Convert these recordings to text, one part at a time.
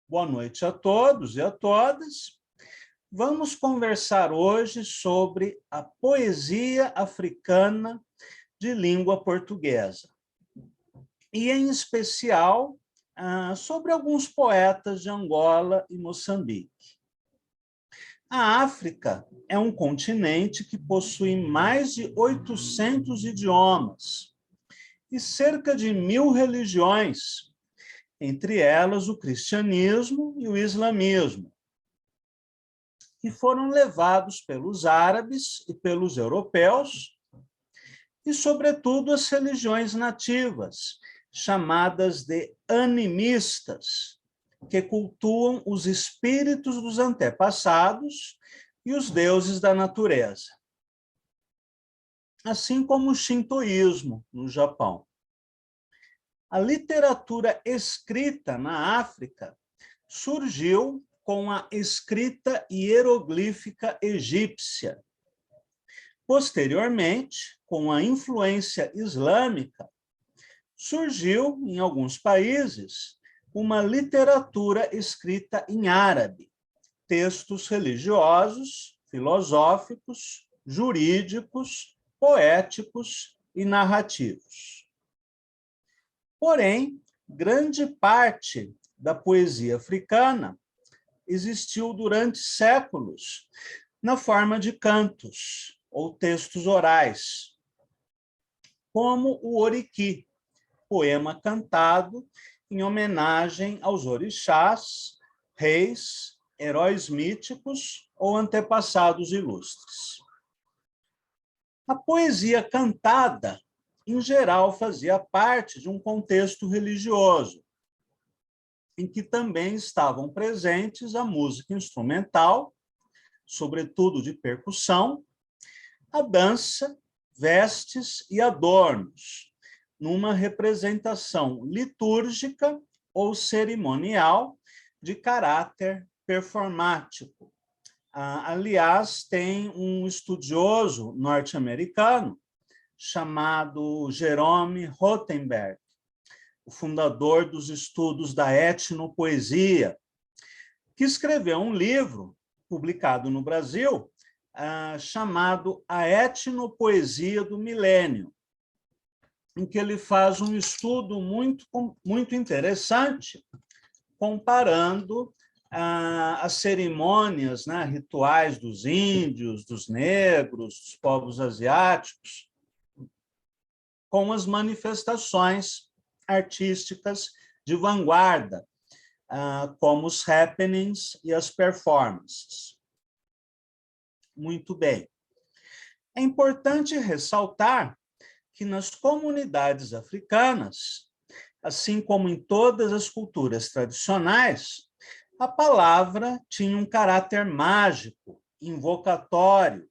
Boa noite a todos e a todas. Vamos conversar hoje sobre a poesia africana de língua portuguesa. E, em especial, sobre alguns poetas de Angola e Moçambique. A África é um continente que possui mais de 800 idiomas e cerca de 1000 religiões, entre elas o cristianismo e o islamismo, que foram levados pelos árabes e pelos europeus, e, sobretudo, as religiões nativas, chamadas de animistas, que cultuam os espíritos dos antepassados e os deuses da natureza. Assim como o shintoísmo, no Japão. A literatura escrita na África surgiu com a escrita hieroglífica egípcia. Posteriormente, com a influência islâmica, surgiu, em alguns países, uma literatura escrita em árabe, textos religiosos, filosóficos, jurídicos, poéticos e narrativos. Porém, grande parte da poesia africana existiu durante séculos na forma de cantos ou textos orais, como o Oriqui, poema cantado em homenagem aos orixás, reis, heróis míticos ou antepassados ilustres. A poesia cantada, em geral, fazia parte de um contexto religioso, em que também estavam presentes a música instrumental, sobretudo de percussão, a dança, vestes e adornos, numa representação litúrgica ou cerimonial de caráter performático. Aliás, tem um estudioso norte-americano chamado Jerome Rothenberg, o fundador dos estudos da etnopoesia, que escreveu um livro publicado no Brasil chamado A Etnopoesia do Milênio, em que ele faz um estudo muito interessante, comparando as cerimônias, rituais dos índios, dos negros, dos povos asiáticos, com as manifestações artísticas de vanguarda, como os happenings e as performances. Muito bem. É importante ressaltar que nas comunidades africanas, assim como em todas as culturas tradicionais, a palavra tinha um caráter mágico, invocatório.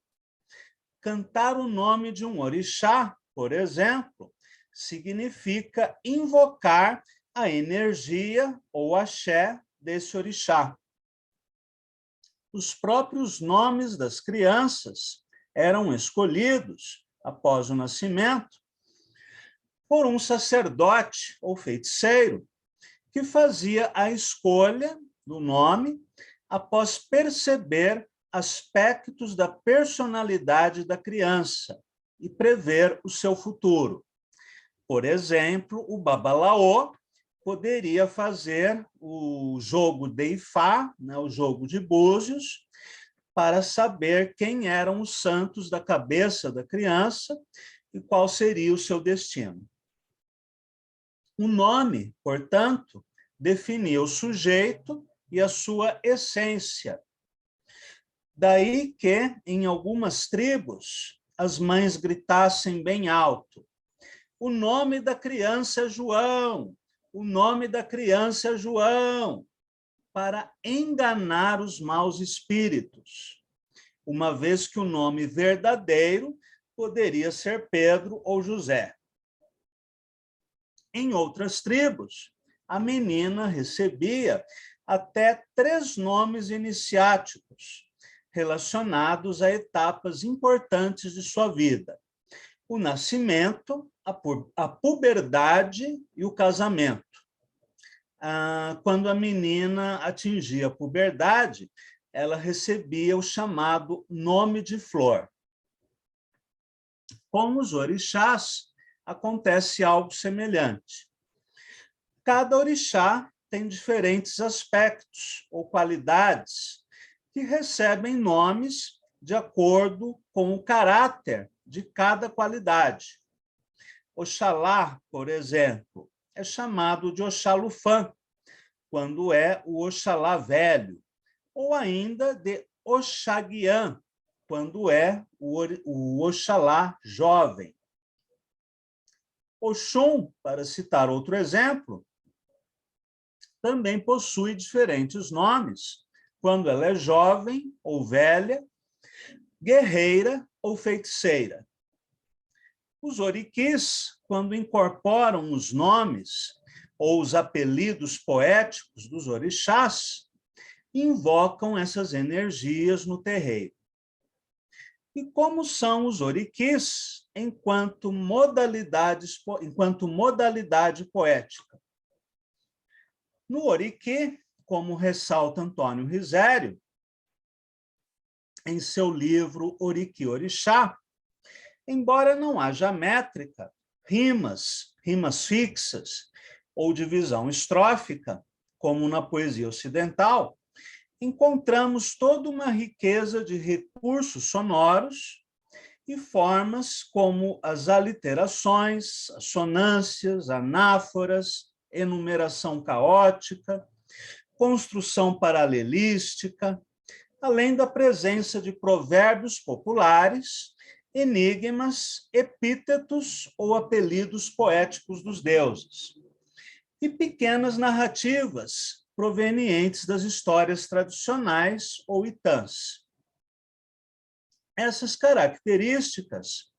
Cantar o nome de um orixá, por exemplo, significa invocar a energia ou axé desse orixá. Os próprios nomes das crianças eram escolhidos, após o nascimento, por um sacerdote ou feiticeiro que fazia a escolha do nome após perceber aspectos da personalidade da criança e prever o seu futuro. Por exemplo, o babalaô poderia fazer o jogo de Ifá, o jogo de búzios, para saber quem eram os santos da cabeça da criança e qual seria o seu destino. O nome, portanto, definia o sujeito e a sua essência. Daí que, em algumas tribos, as mães gritassem bem alto: o nome da criança é João, o nome da criança é João, para enganar os maus espíritos, uma vez que o nome verdadeiro poderia ser Pedro ou José. Em outras tribos, a menina recebia até 3 nomes iniciáticos, relacionados a etapas importantes de sua vida: o nascimento, a puberdade e o casamento. quando a menina atingia a puberdade, ela recebia o chamado nome de flor. Com os orixás, acontece algo semelhante. Cada orixá tem diferentes aspectos ou qualidades que recebem nomes de acordo com o caráter de cada qualidade. Oxalá, por exemplo, é chamado de Oxalufã, quando é o Oxalá velho, ou ainda de Oxaguiã, quando é o Oxalá jovem. Oxum, para citar outro exemplo, também possui diferentes nomes, quando ela é jovem ou velha, guerreira ou feiticeira. Os oriquis, quando incorporam os nomes ou os apelidos poéticos dos orixás, invocam essas energias no terreiro. E como são os oriquis enquanto modalidade poética? No oriqui, como ressalta Antônio Risério, em seu livro Oriqui Orixá, embora não haja métrica, rimas fixas ou divisão estrófica, como na poesia ocidental, encontramos toda uma riqueza de recursos sonoros e formas como as aliterações, assonâncias, anáforas, enumeração caótica, construção paralelística, além da presença de provérbios populares, enigmas, epítetos ou apelidos poéticos dos deuses, e pequenas narrativas provenientes das histórias tradicionais ou itãs. Essas características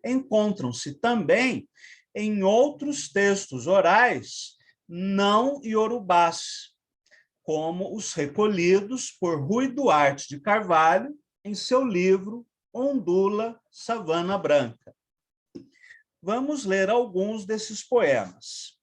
encontram-se também em outros textos orais não iorubás, como os recolhidos por Rui Duarte de Carvalho em seu livro Ondula, Savana Branca. Vamos ler alguns desses poemas.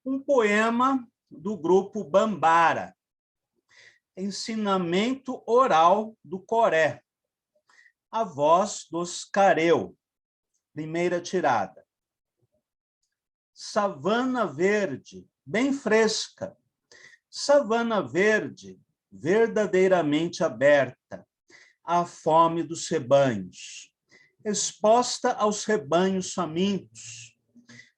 Um poema do grupo Bambara, Ensinamento Oral do Coré, A Voz dos Careu, primeira tirada. Savana verde, bem fresca, savana verde, verdadeiramente aberta, à fome dos rebanhos, exposta aos rebanhos famintos.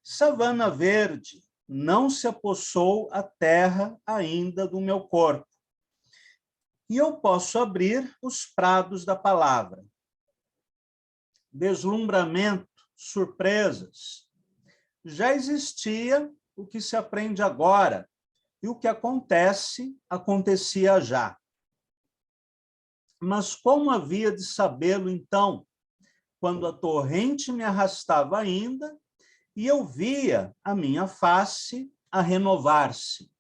Savana verde, não se apossou a terra ainda do meu corpo. E eu posso abrir os prados da palavra. Deslumbramento, surpresas. Já existia o que se aprende agora, e o que acontece, acontecia já. Mas como havia de sabê-lo, então, quando a torrente me arrastava ainda, e eu via a minha face a renovar-se?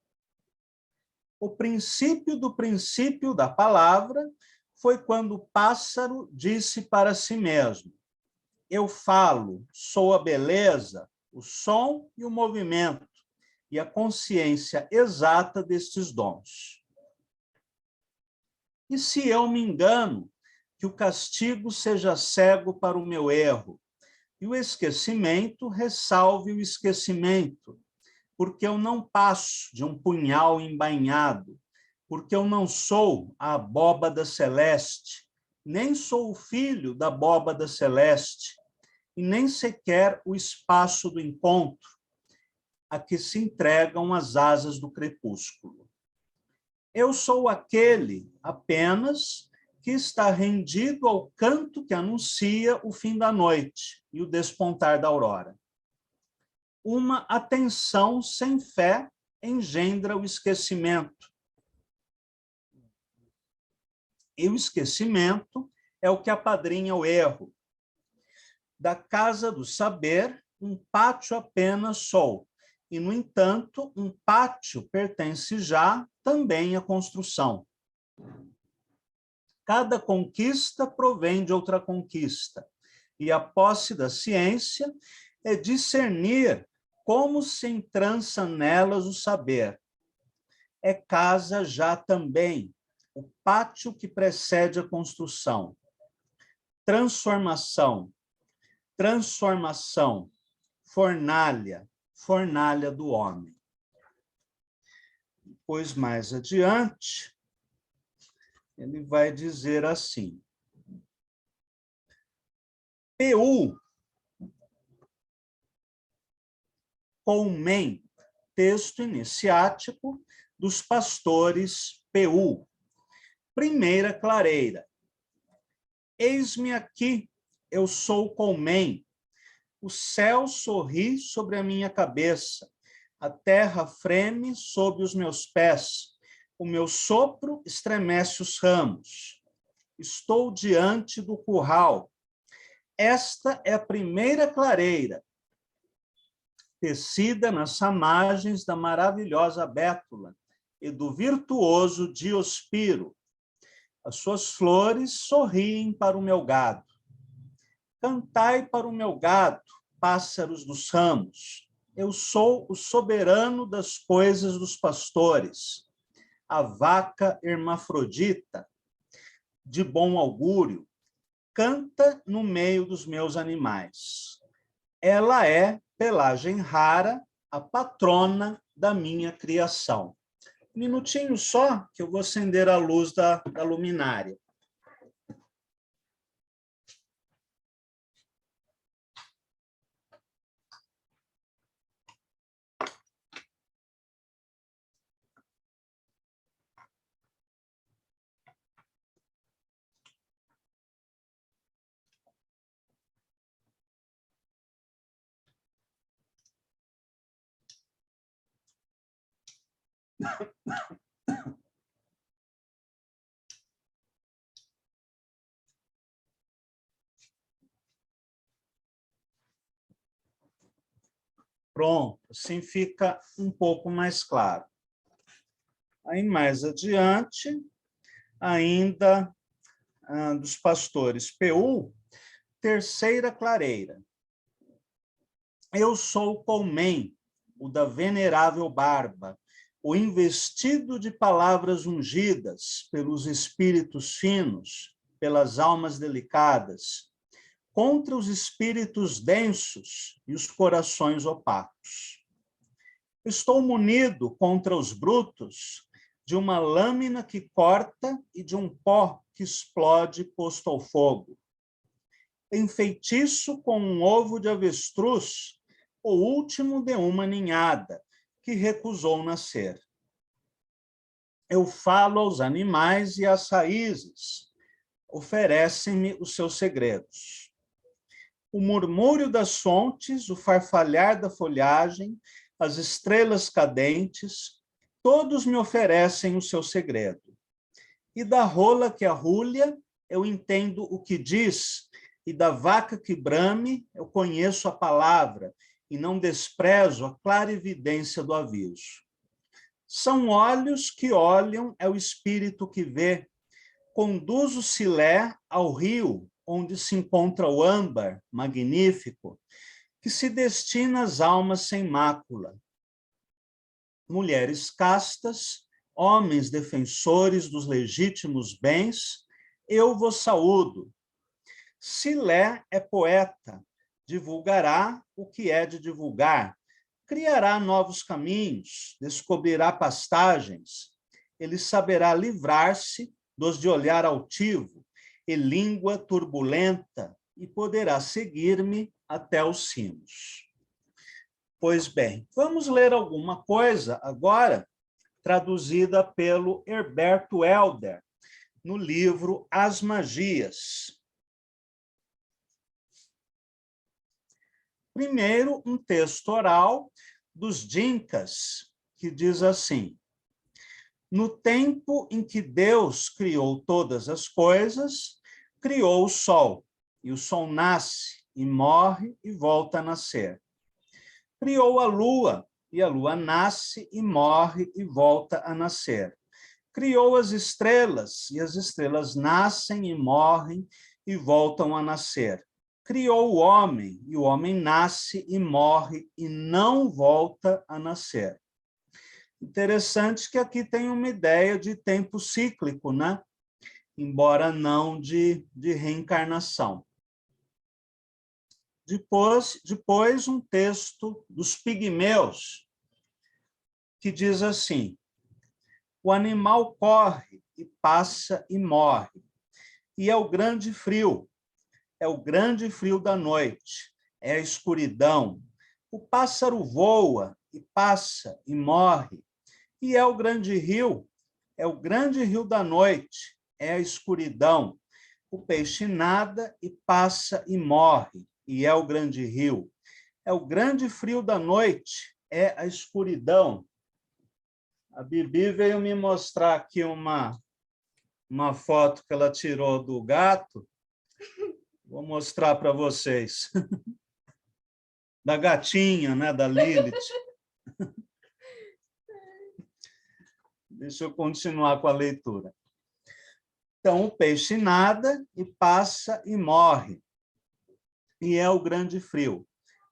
O princípio do princípio da palavra foi quando o pássaro disse para si mesmo: eu falo, sou a beleza, o som e o movimento, e a consciência exata destes dons. E se eu me engano, que o castigo seja cego para o meu erro, e o esquecimento ressalve o esquecimento, porque eu não passo de um punhal embainhado, porque eu não sou a abóbada celeste, nem sou o filho da abóbada celeste, e nem sequer o espaço do encontro, a que se entregam as asas do crepúsculo. Eu sou aquele, apenas, que está rendido ao canto que anuncia o fim da noite e o despontar da aurora. Uma atenção sem fé engendra o esquecimento. E o esquecimento é o que apadrinha o erro. Da casa do saber, um pátio apenas sou, e, no entanto, um pátio pertence já também à construção. Cada conquista provém de outra conquista, e a posse da ciência é discernir como se entrança nelas o saber. É casa já também, o pátio que precede a construção. Transformação, transformação, fornalha, fornalha do homem. Depois, mais adiante, ele vai dizer assim: PU, Colmen, texto iniciático dos pastores PU. Primeira clareira. Eis-me aqui, eu sou Colmen. O céu sorri sobre a minha cabeça, a terra freme sob os meus pés, o meu sopro estremece os ramos. Estou diante do curral. Esta é a primeira clareira, tecida nas ramagens da maravilhosa bétula e do virtuoso Diospiro. As suas flores sorriem para o meu gado. Cantai para o meu gado, pássaros dos ramos. Eu sou o soberano das coisas dos pastores, a vaca hermafrodita, de bom augúrio, canta no meio dos meus animais. Ela é, pelagem rara, a patrona da minha criação. Um minutinho só, que eu vou acender a luz da luminária. Pronto, assim fica um pouco mais claro. Aí, mais adiante, ainda dos pastores PU, terceira clareira. Eu sou Colmen, o da venerável barba, o investido de palavras ungidas pelos espíritos finos, pelas almas delicadas, contra os espíritos densos e os corações opacos. Estou munido contra os brutos de uma lâmina que corta e de um pó que explode posto ao fogo. Enfeitiço com um ovo de avestruz, o último de uma ninhada, que recusou nascer. Eu falo aos animais e às raízes, oferecem-me os seus segredos. O murmúrio das fontes, o farfalhar da folhagem, as estrelas cadentes, todos me oferecem o seu segredo. E da rola que arrulha, eu entendo o que diz, e da vaca que brame, eu conheço a palavra, e não desprezo a clarividência do aviso. São olhos que olham, é o espírito que vê. Conduz o Silé ao rio, onde se encontra o âmbar magnífico, que se destina às almas sem mácula. Mulheres castas, homens defensores dos legítimos bens, eu vos saúdo. Silé é poeta, divulgará o que é de divulgar, criará novos caminhos, descobrirá pastagens, ele saberá livrar-se dos de olhar altivo e língua turbulenta e poderá seguir-me até os cimos. Pois bem, vamos ler alguma coisa agora, traduzida pelo Herberto Helder, no livro As Magias. Primeiro, um texto oral dos Dinkas, que diz assim: no tempo em que Deus criou todas as coisas, criou o sol, e o sol nasce e morre e volta a nascer. Criou a lua, e a lua nasce e morre e volta a nascer. Criou as estrelas, e as estrelas nascem e morrem e voltam a nascer. Criou o homem, e o homem nasce e morre e não volta a nascer. Interessante que aqui tem uma ideia de tempo cíclico, né? Embora não de reencarnação. Depois um texto dos pigmeus, que diz assim: o animal corre e passa e morre, e é o grande frio da noite, é a escuridão. O pássaro voa e passa e morre, e é o grande rio da noite, é a escuridão. O peixe nada e passa e morre, e é o grande rio. É o grande frio da noite, é a escuridão. A Bibi veio me mostrar aqui uma foto que ela tirou do gato. Vou mostrar para vocês. Da gatinha, né, da Lilith. Deixa eu continuar com a leitura. Então, o peixe nada e passa e morre, e é o grande frio.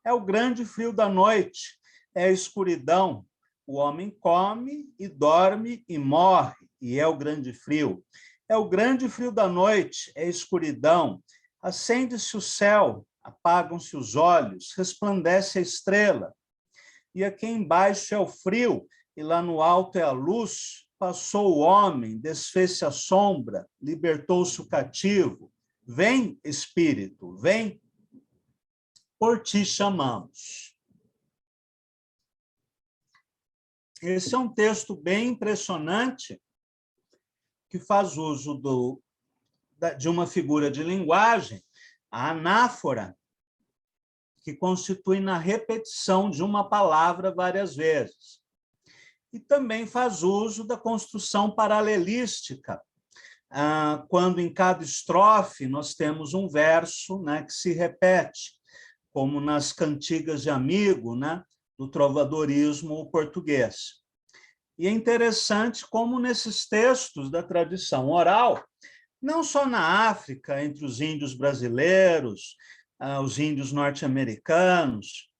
É o grande frio da noite, é a escuridão. O homem come e dorme e morre, e é o grande frio. É o grande frio da noite, é a escuridão. Acende-se o céu, apagam-se os olhos, resplandece a estrela. E aqui embaixo é o frio, e lá no alto é a luz. Passou o homem, desfez-se a sombra, libertou-se o cativo. Vem, Espírito, vem, por ti chamamos. Esse é um texto bem impressionante, que faz uso de uma figura de linguagem, a anáfora, que constitui na repetição de uma palavra várias vezes. E também faz uso da construção paralelística, quando em cada estrofe nós temos um verso, né, que se repete, como nas cantigas de amigo, né, do trovadorismo português. E é interessante como nesses textos da tradição oral, não só na África, entre os índios brasileiros, os índios norte-americanos,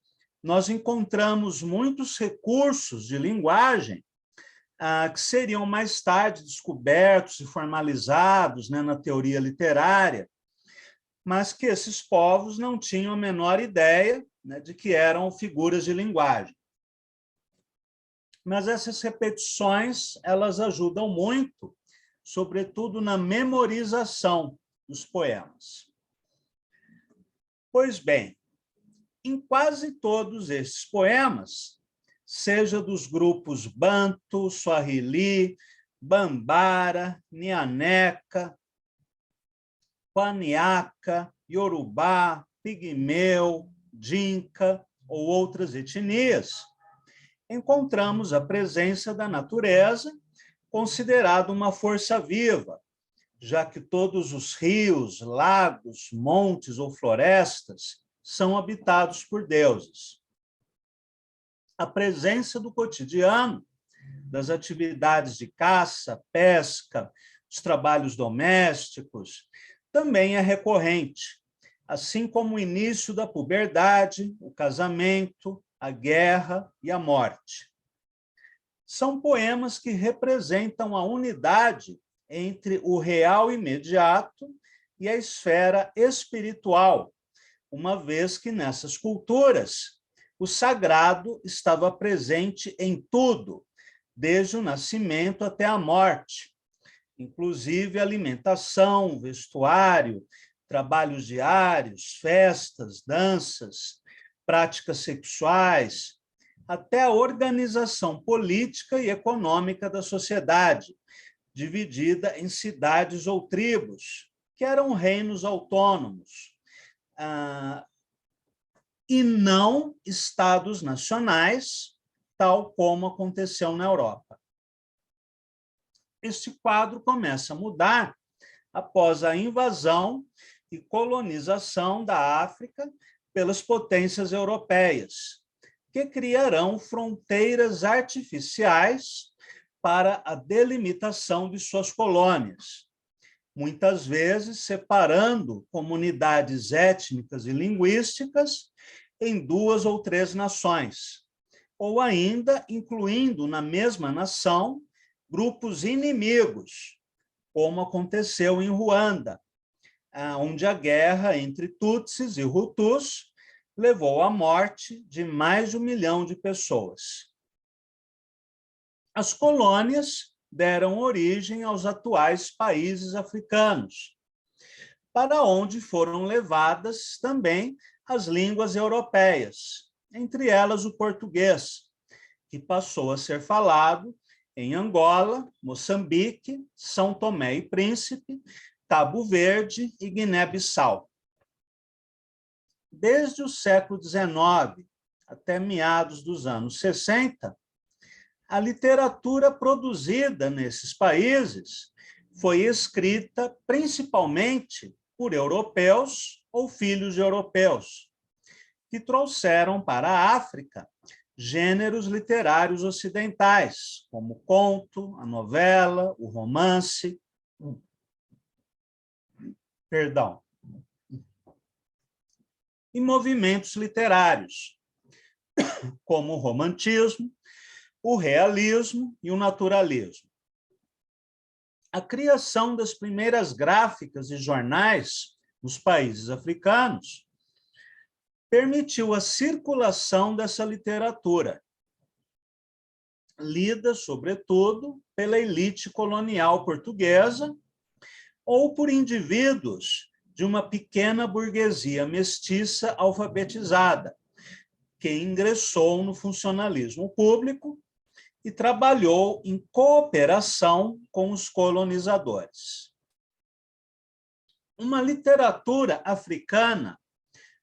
nós encontramos muitos recursos de linguagem que seriam mais tarde descobertos e formalizados, né, na teoria literária, mas que esses povos não tinham a menor ideia, né, de que eram figuras de linguagem. Mas essas repetições, elas ajudam muito, sobretudo na memorização dos poemas. Pois bem, em quase todos esses poemas, seja dos grupos Banto, Swahili, Bambara, Nyaneca, Quaniaca, Yorubá, Pigmeu, Dinka ou outras etnias, encontramos a presença da natureza, considerada uma força viva, já que todos os rios, lagos, montes ou florestas são habitados por deuses. A presença do cotidiano, das atividades de caça, pesca, os trabalhos domésticos, também é recorrente, assim como o início da puberdade, o casamento, a guerra e a morte. São poemas que representam a unidade entre o real imediato e a esfera espiritual, uma vez que nessas culturas o sagrado estava presente em tudo, desde o nascimento até a morte, inclusive alimentação, vestuário, trabalhos diários, festas, danças, práticas sexuais, até a organização política e econômica da sociedade, dividida em cidades ou tribos, que eram reinos autônomos, e não estados nacionais, tal como aconteceu na Europa. Este quadro começa a mudar após a invasão e colonização da África pelas potências europeias, que criarão fronteiras artificiais para a delimitação de suas colônias, muitas vezes separando comunidades étnicas e linguísticas em 2 ou 3 nações, ou ainda incluindo na mesma nação grupos inimigos, como aconteceu em Ruanda, onde a guerra entre Tutsis e Hutus levou à morte de mais de 1 milhão de pessoas. As colônias deram origem aos atuais países africanos, para onde foram levadas também as línguas europeias, entre elas o português, que passou a ser falado em Angola, Moçambique, São Tomé e Príncipe, Cabo Verde e Guiné-Bissau. Desde o século XIX até meados dos anos 60, a literatura produzida nesses países foi escrita principalmente por europeus ou filhos de europeus, que trouxeram para a África gêneros literários ocidentais, como o conto, a novela, o romance, e movimentos literários, como o romantismo, o realismo e o naturalismo. A criação das primeiras gráficas e jornais nos países africanos permitiu a circulação dessa literatura, lida, sobretudo, pela elite colonial portuguesa ou por indivíduos de uma pequena burguesia mestiça alfabetizada, que ingressou no funcionalismo público e trabalhou em cooperação com os colonizadores. Uma literatura africana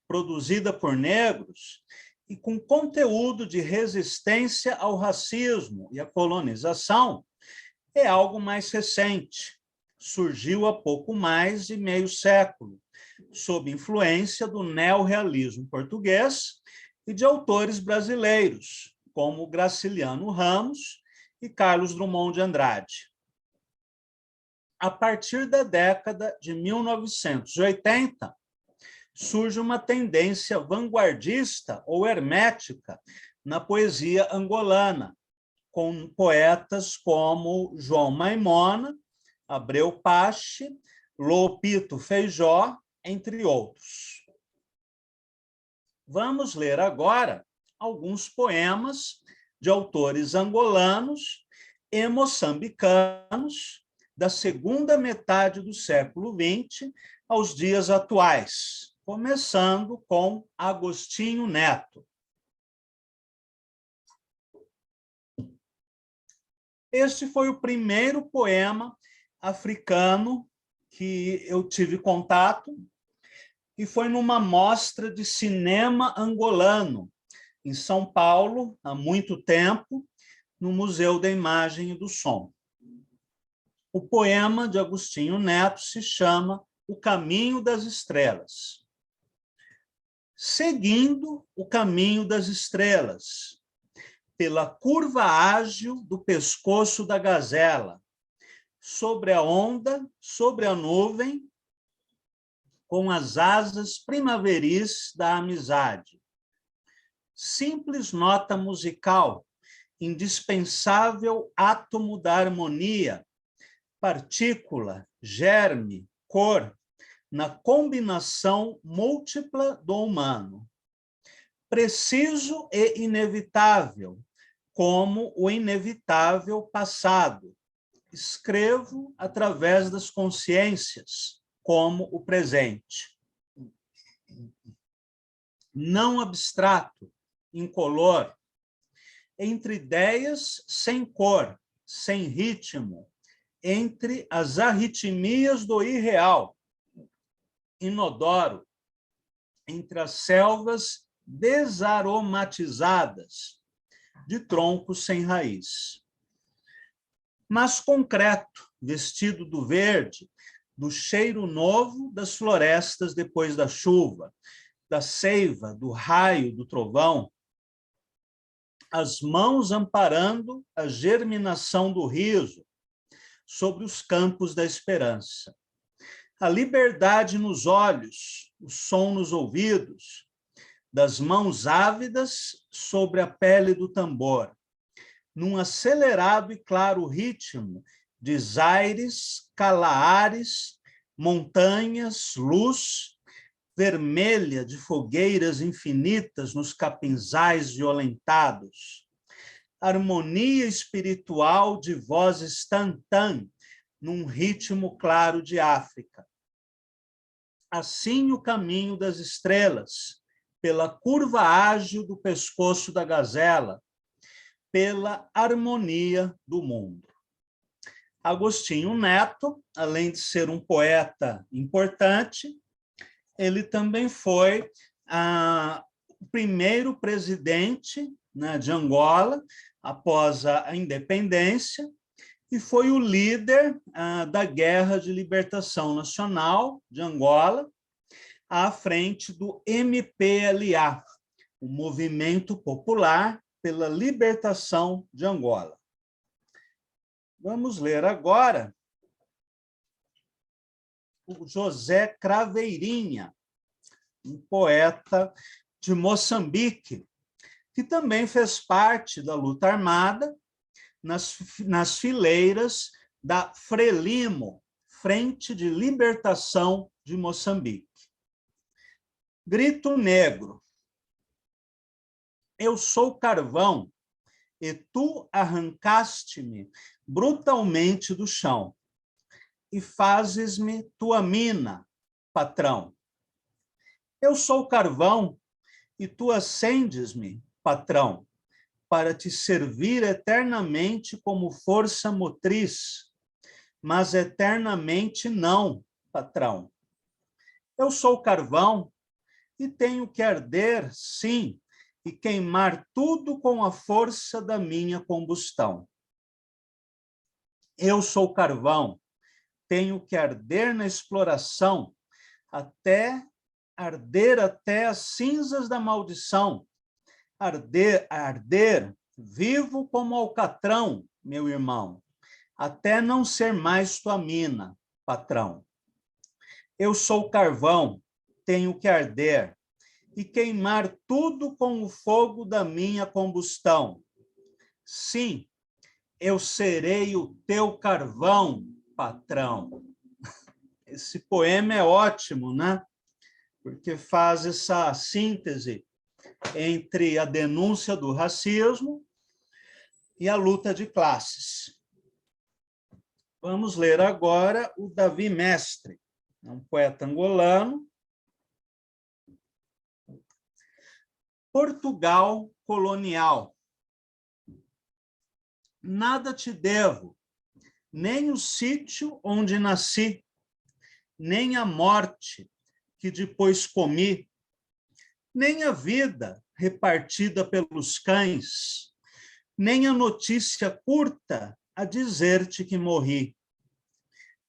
produzida por negros e com conteúdo de resistência ao racismo e à colonização é algo mais recente. Surgiu há pouco mais de meio século, sob influência do neorrealismo português e de autores brasileiros, como Graciliano Ramos e Carlos Drummond de Andrade. A partir da década de 1980, surge uma tendência vanguardista ou hermética na poesia angolana, com poetas como João Maimona, Abreu Pache, Lopito Feijó, entre outros. Vamos ler agora alguns poemas de autores angolanos e moçambicanos da segunda metade do século XX aos dias atuais, começando com Agostinho Neto. Este foi o primeiro poema africano que eu tive contato, e foi numa mostra de cinema angolano, em São Paulo, há muito tempo, no Museu da Imagem e do Som. O poema de Agostinho Neto se chama O Caminho das Estrelas. Seguindo o caminho das estrelas, pela curva ágil do pescoço da gazela, sobre a onda, sobre a nuvem, com as asas primaveris da amizade. Simples nota musical, indispensável átomo da harmonia, partícula, germe, cor, na combinação múltipla do humano. Preciso e inevitável, como o inevitável passado. Escrevo através das consciências, como o presente. Não abstrato, incolor, entre ideias sem cor, sem ritmo, entre as arritmias do irreal, inodoro, entre as selvas desaromatizadas, de troncos sem raiz. Mas concreto, vestido do verde, do cheiro novo das florestas depois da chuva, da seiva, do raio, do trovão. as mãos amparando a germinação do riso sobre os campos da esperança. A liberdade nos olhos, o som nos ouvidos, das mãos ávidas sobre a pele do tambor, num acelerado e claro ritmo de zaires, calaares, montanhas, luz, vermelha de fogueiras infinitas nos capinzais violentados, harmonia espiritual de vozes tantã, num ritmo claro de África. Assim o caminho das estrelas, pela curva ágil do pescoço da gazela, pela harmonia do mundo. Agostinho Neto, além de ser um poeta importante, ele também foi o primeiro presidente, né, de Angola, após a independência, e foi o líder da Guerra de Libertação Nacional de Angola, à frente do MPLA, o Movimento Popular pela Libertação de Angola. Vamos ler agora o José Craveirinha, um poeta de Moçambique, que também fez parte da luta armada nas fileiras da Frelimo, Frente de Libertação de Moçambique. Grito negro. Eu sou carvão, e tu arrancaste-me brutalmente do chão, e fazes-me tua mina, patrão. Eu sou carvão, e tu acendes-me, patrão, para te servir eternamente como força motriz, mas eternamente não, patrão. Eu sou carvão, e tenho que arder, sim, e queimar tudo com a força da minha combustão. Eu sou carvão, tenho que arder na exploração, arder até as cinzas da maldição, arder vivo como alcatrão, meu irmão, até não ser mais tua mina, patrão. Eu sou carvão, tenho que arder, e queimar tudo com o fogo da minha combustão. Sim, eu serei o teu carvão, patrão. Esse poema é ótimo, né? Porque faz essa síntese entre a denúncia do racismo e a luta de classes. Vamos ler agora o Davi Mestre, um poeta angolano. Portugal colonial. Nada te devo, nem o sítio onde nasci, nem a morte que depois comi, nem a vida repartida pelos cães, nem a notícia curta a dizer-te que morri.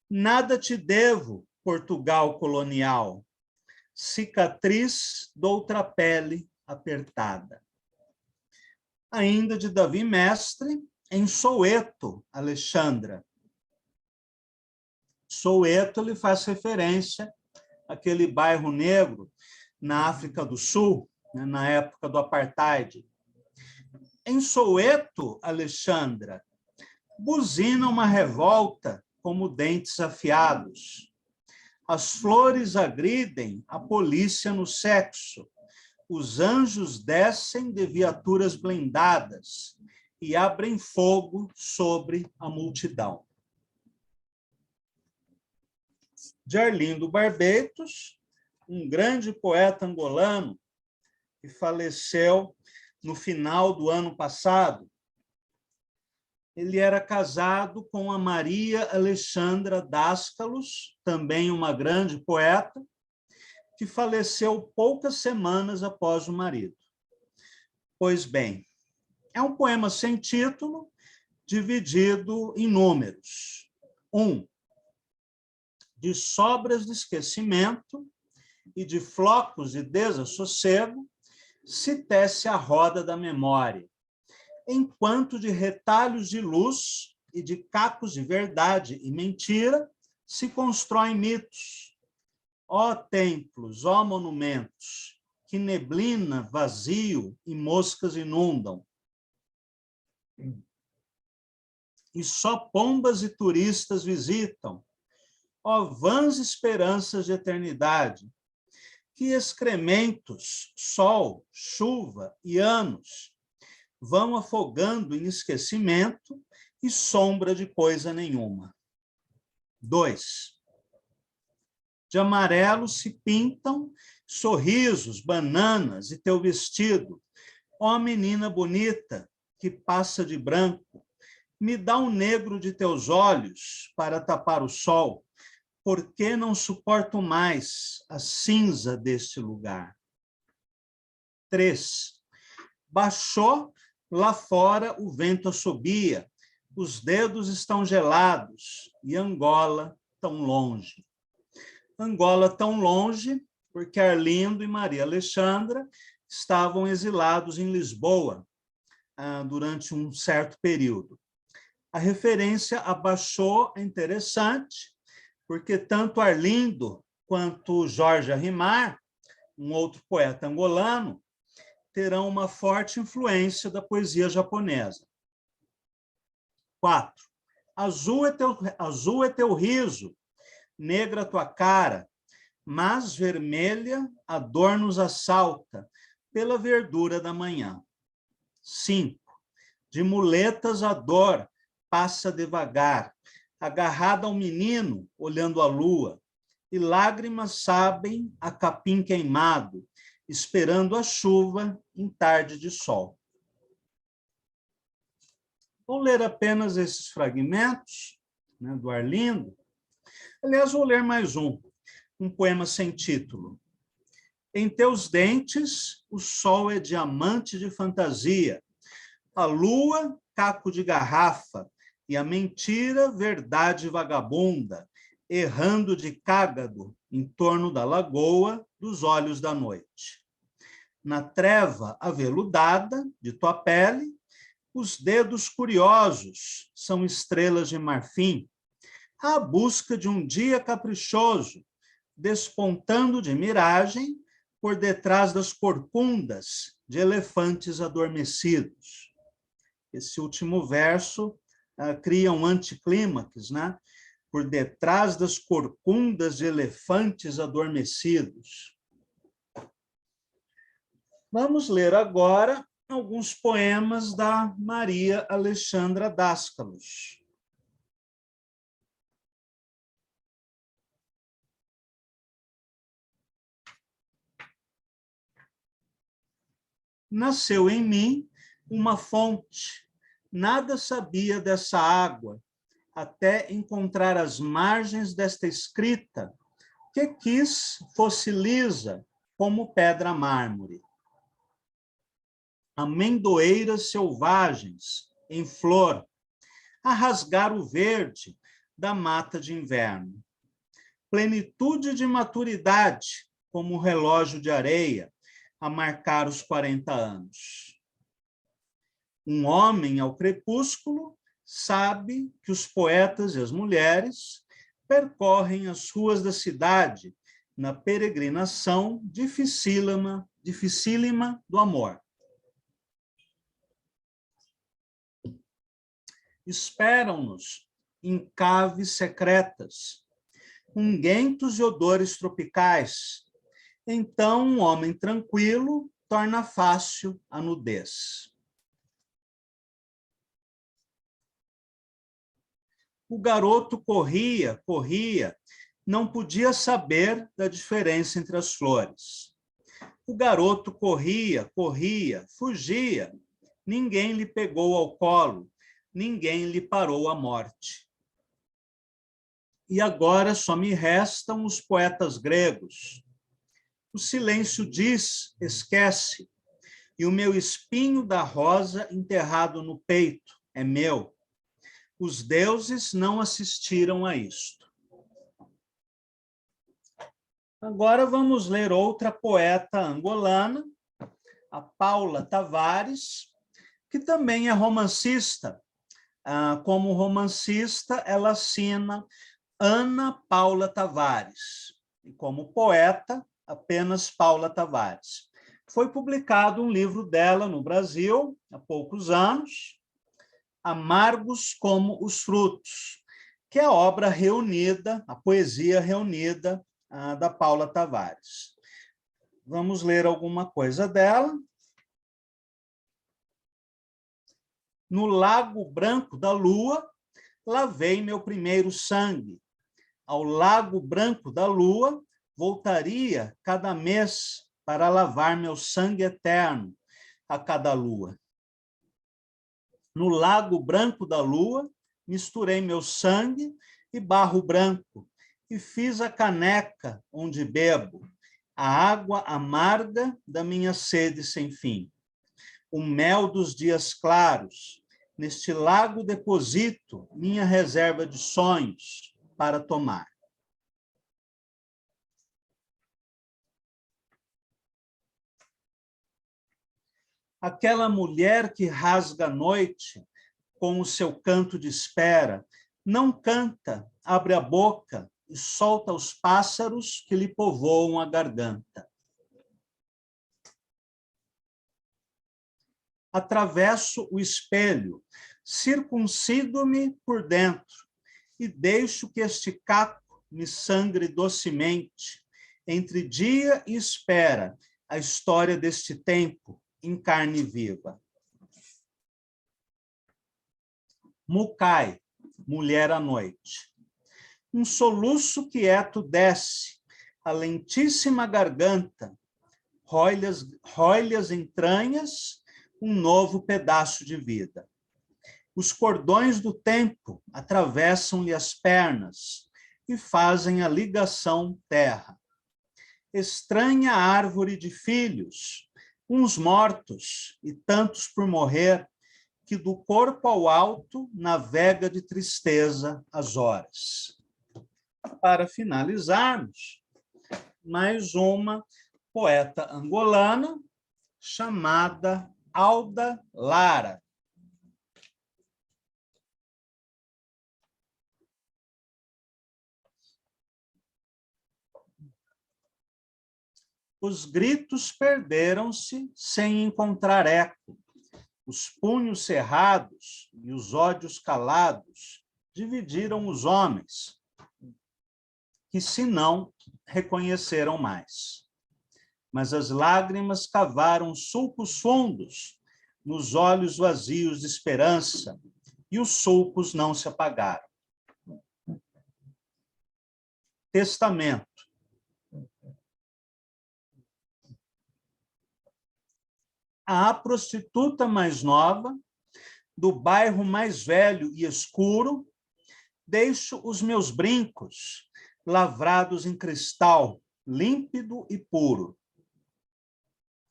Nada te devo, Portugal colonial, cicatriz doutra pele apertada. Ainda de Davi Mestre, em Soweto, Alexandra. Soweto ele faz referência àquele bairro negro na África do Sul, né, na época do apartheid. Em Soweto, Alexandra, buzina uma revolta como dentes afiados. As flores agridem a polícia no sexo. Os anjos descem de viaturas blindadas e abrem fogo sobre a multidão. De Arlindo Barbetos, um grande poeta angolano que faleceu no final do ano passado. Ele era casado com a Maria Alexandra Dáskalos, também uma grande poeta, que faleceu poucas semanas após o marido. Pois bem, é um poema sem título, dividido em números. 1. De sobras de esquecimento e de flocos de desassossego, se tece a roda da memória, enquanto de retalhos de luz e de cacos de verdade e mentira se constroem mitos. Ó templos, ó monumentos, que neblina, vazio e moscas inundam. E só pombas e turistas visitam. Ó vãs esperanças de eternidade, que excrementos, sol, chuva e anos vão afogando em esquecimento e sombra de coisa nenhuma. 2. De amarelo se pintam sorrisos, bananas e teu vestido. Ó menina bonita, que passa de branco, me dá um negro de teus olhos para tapar o sol, porque não suporto mais a cinza deste lugar. 3. Baixou lá fora o vento assobia, os dedos estão gelados e Angola tão longe. Angola tão longe porque Arlindo e Maria Alexandra estavam exilados em Lisboa durante um certo período. A referência a Baixou é interessante, porque tanto Arlindo quanto Jorge Arrimar, um outro poeta angolano, terão uma forte influência da poesia japonesa. 4. Azul é teu riso, negra tua cara, mas vermelha a dor nos assalta pela verdura da manhã. 5. De muletas a dor passa devagar, agarrada ao menino, olhando a lua, e lágrimas sabem a capim queimado, esperando a chuva em tarde de sol. Vou ler apenas esses fragmentos, né, do Arlindo. Aliás, vou ler mais um poema sem título. Em teus dentes, o sol é diamante de fantasia, a lua, caco de garrafa, e a mentira, verdade vagabunda, errando de cágado em torno da lagoa dos olhos da noite. Na treva aveludada de tua pele, os dedos curiosos são estrelas de marfim, à busca de um dia caprichoso, despontando de miragem por detrás das corcundas de elefantes adormecidos. Esse último verso cria um anticlímax, né? Por detrás das corcundas de elefantes adormecidos. Vamos ler agora alguns poemas da Maria Alexandra Dáskalos. Nasceu em mim uma fonte, nada sabia dessa água, até encontrar as margens desta escrita, que quis fosse lisa como pedra mármore. Amendoeiras selvagens, em flor, a rasgar o verde da mata de inverno. Plenitude de maturidade, como um relógio de areia, a marcar os 40 anos. Um homem ao crepúsculo sabe que os poetas e as mulheres percorrem as ruas da cidade na peregrinação dificílima do amor. Esperam-nos em caves secretas, unguentos e odores tropicais. Então, um homem tranquilo torna fácil a nudez. O garoto corria, não podia saber da diferença entre as flores. O garoto corria, fugia. Ninguém lhe pegou ao colo, ninguém lhe parou a morte. E agora só me restam os poetas gregos. O silêncio diz, esquece, e o meu espinho da rosa enterrado no peito é meu. Os deuses não assistiram a isto. Agora vamos ler outra poeta angolana, a Paula Tavares, que também é romancista. Como romancista, ela assina Ana Paula Tavares, e como poeta, apenas Paula Tavares. Foi publicado um livro dela no Brasil, há poucos anos, Amargos como os Frutos, que é a obra reunida, a poesia reunida da Paula Tavares. Vamos ler alguma coisa dela. No lago branco da lua, lavei meu primeiro sangue. Ao lago branco da lua, voltaria cada mês para lavar meu sangue eterno a cada lua. No lago branco da lua, misturei meu sangue e barro branco e fiz a caneca onde bebo, a água amarga da minha sede sem fim. O mel dos dias claros, neste lago deposito minha reserva de sonhos para tomar. Aquela mulher que rasga a noite com o seu canto de espera, não canta, abre a boca e solta os pássaros que lhe povoam a garganta. Atravesso o espelho, circuncido-me por dentro e deixo que este caco me sangre docemente, entre dia e espera, a história deste tempo em carne viva. Mucai, mulher à noite. Um soluço quieto desce, a lentíssima garganta, rói-lhe as entranhas, um novo pedaço de vida. Os cordões do tempo atravessam-lhe as pernas e fazem a ligação terra. Estranha árvore de filhos, uns mortos e tantos por morrer, que do corpo ao alto navega de tristeza as horas. Para finalizarmos, mais uma poeta angolana chamada Alda Lara. Os gritos perderam-se sem encontrar eco. Os punhos cerrados e os ódios calados dividiram os homens, que se não reconheceram mais. Mas as lágrimas cavaram sulcos fundos nos olhos vazios de esperança, e os sulcos não se apagaram. Testamento. A prostituta mais nova, do bairro mais velho e escuro, deixo os meus brincos, lavrados em cristal, límpido e puro.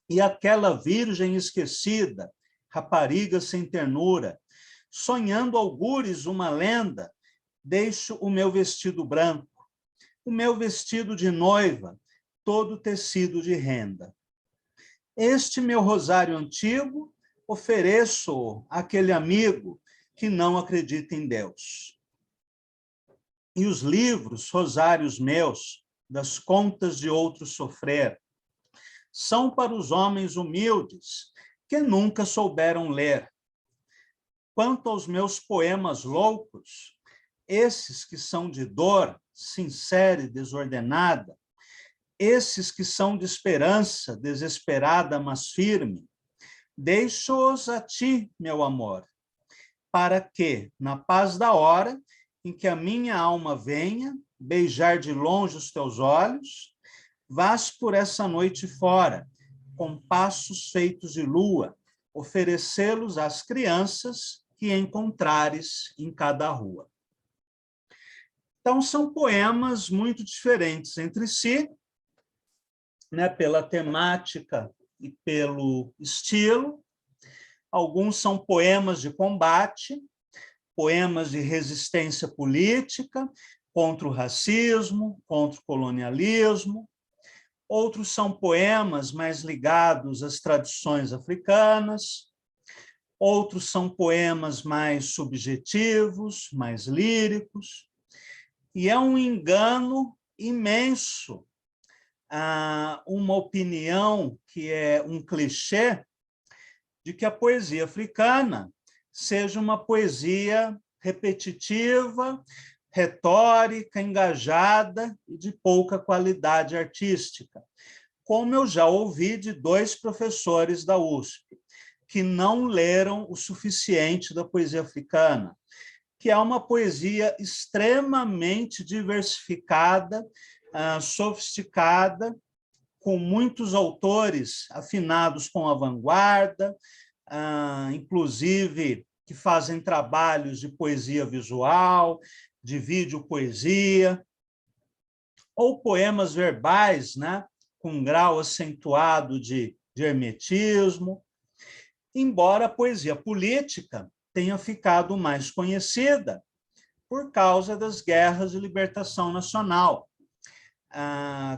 E aquela virgem esquecida, rapariga sem ternura, sonhando algures uma lenda, deixo o meu vestido branco, o meu vestido de noiva, todo tecido de renda. Este meu rosário antigo, ofereço àquele amigo que não acredita em Deus. E os livros, rosários meus, das contas de outros sofrer, são para os homens humildes que nunca souberam ler. Quanto aos meus poemas loucos, esses que são de dor, sincera e desordenada, esses que são de esperança, desesperada, mas firme, deixo-os a ti, meu amor, para que, na paz da hora, em que a minha alma venha beijar de longe os teus olhos, vás por essa noite fora, com passos feitos de lua, oferecê-los às crianças que encontrares em cada rua. Então, são poemas muito diferentes entre si, né, pela temática e pelo estilo. Alguns são poemas de combate, poemas de resistência política contra o racismo, contra o colonialismo. Outros são poemas mais ligados às tradições africanas. outros são poemas mais subjetivos, mais líricos, e é um engano imenso uma opinião que é um clichê de que a poesia africana seja uma poesia repetitiva, retórica, engajada e de pouca qualidade artística, como eu já ouvi de 2 professores da USP, que não leram o suficiente da poesia africana, que é uma poesia extremamente diversificada, sofisticada, com muitos autores afinados com a vanguarda, inclusive que fazem trabalhos de poesia visual, de videopoesia, ou poemas verbais, né, com um grau acentuado de hermetismo, embora a poesia política tenha ficado mais conhecida por causa das guerras de libertação nacional,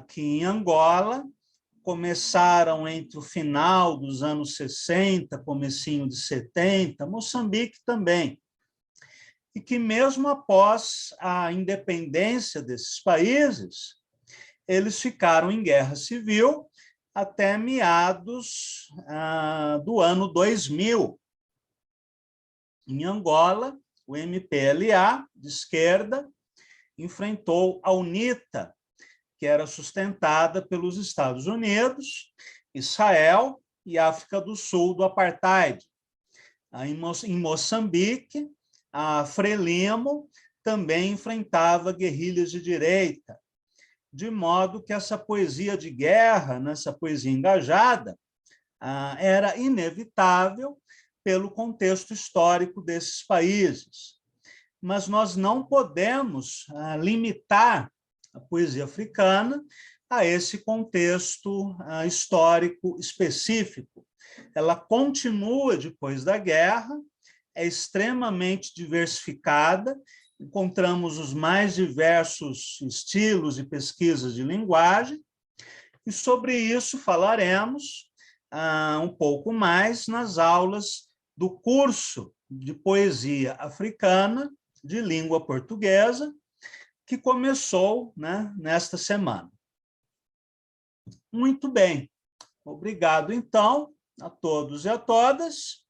que em Angola começaram entre o final dos anos 60, comecinho de 70, Moçambique também, e que mesmo após a independência desses países, eles ficaram em guerra civil até meados do ano 2000. Em Angola, o MPLA, de esquerda, enfrentou a UNITA, que era sustentada pelos Estados Unidos, Israel e África do Sul do apartheid. Em Moçambique, a Frelimo também enfrentava guerrilhas de direita, de modo que essa poesia de guerra, essa poesia engajada, era inevitável pelo contexto histórico desses países. Mas nós não podemos limitar a poesia africana a esse contexto histórico específico. Ela continua depois da guerra, é extremamente diversificada, encontramos os mais diversos estilos e pesquisas de linguagem, e sobre isso falaremos um pouco mais nas aulas do curso de poesia africana de língua portuguesa, que começou, nesta semana. Muito bem. Obrigado, então, a todos e a todas.